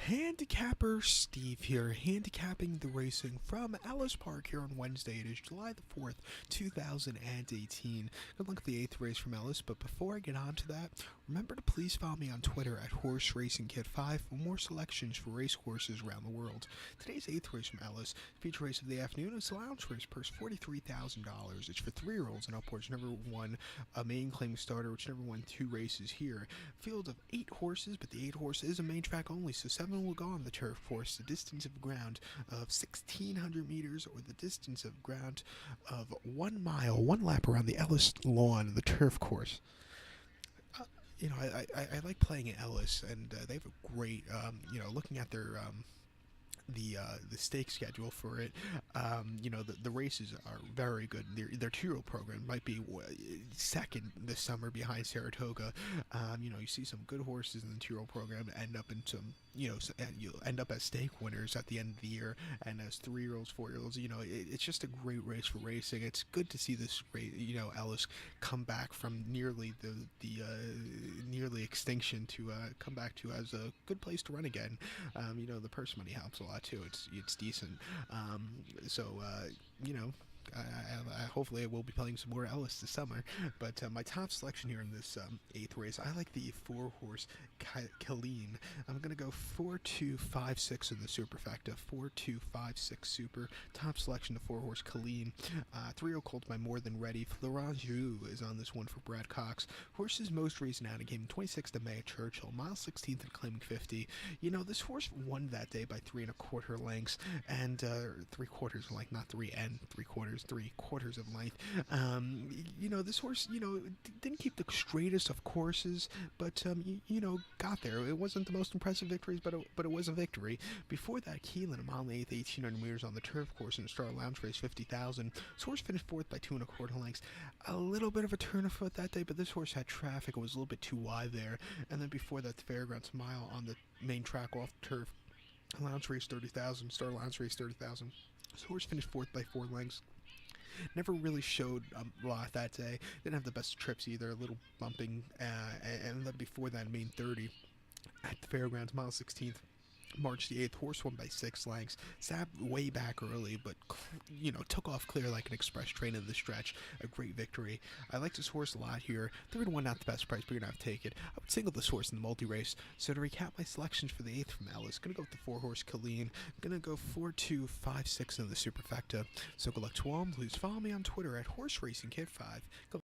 Handicapper Steve here, handicapping the racing from Ellis Park here on Wednesday. It is July the 4th, 2018. Good luck at the 8th race from Ellis, but before I get on to that, remember to please follow me on Twitter at Horse Racing Kid 5 for more selections for race courses around the world. Today's 8th race from Ellis, feature race of the afternoon, is a lounge race, purse $43,000. It's for 3-year-olds and upwards, never won a main claim starter, which never won 2 races here. Field of 8 horses, but the 8 horse is a main track only, so 7 will go on the turf course. The distance of ground of 1,600 meters, or the distance of ground of 1 mile, 1 lap around the Ellis lawn, the turf course. I like playing at Ellis, and they have a great, looking at their the stake schedule for it. The races are very good. Their 2-year-old program might be second this summer behind Saratoga. You see some good horses in the 2-year-old program end up in some, you'll end up as stake winners at the end of the year, and as 3-year-olds, 4-year-olds. It's just a great race for racing. It's good to see this Ellis come back from nearly the nearly extinction to come back to as a good place to run again. The purse money helps a lot too. It's decent. You know, hopefully I will be playing some more Ellis this summer. But my top selection here in this 8th race, I like the 4-horse Colleen. I'm going to go 4-2-5-6 in the superfecta. 4-2-5-6 super. Top selection, the 4-horse Colleen. 3-year-old colt by More Than Ready. Florent Joux is on this one for Brad Cox. Horse's most recent outing came 26th of May at Churchill. Mile 16th and claiming 50. This horse won that day by 3 1/4 lengths, and 3/4 length, not 3 and 3/4, 3/4 of length. This horse, didn't keep the straightest of courses, but got there. It wasn't the most impressive victories, but it was a victory. Before that, Keelan, a mile and 8th, 1,800 meters on the turf course in a Star Lounge race, 50,000. This horse finished 4th by 2 1/4 lengths. A little bit of a turn of foot that day, but this horse had traffic. It was a little bit too wide there. And then before that, the Fairgrounds mile on the main track off the turf. Lounge race 30,000, Star Lounge race 30,000. This horse finished 4th by 4 lengths. Never really showed a lot that day. Didn't have the best trips either. A little bumping, and then before that, main 30 at the Fairgrounds, mile 16th. March the 8th, horse won by 6 lengths. Sat way back early, but took off clear like an express train in the stretch. A great victory. I like this horse a lot here. 3-1, not the best price, but you're gonna have to take it. I would single this horse in the multi-race. So to recap my selections for the 8th from Ellis, gonna go with the 4-horse Colleen. Gonna go 4-2-5-6 in the superfecta. So good luck to all. Please follow me on Twitter at Horse Racing Kid 5. Good luck.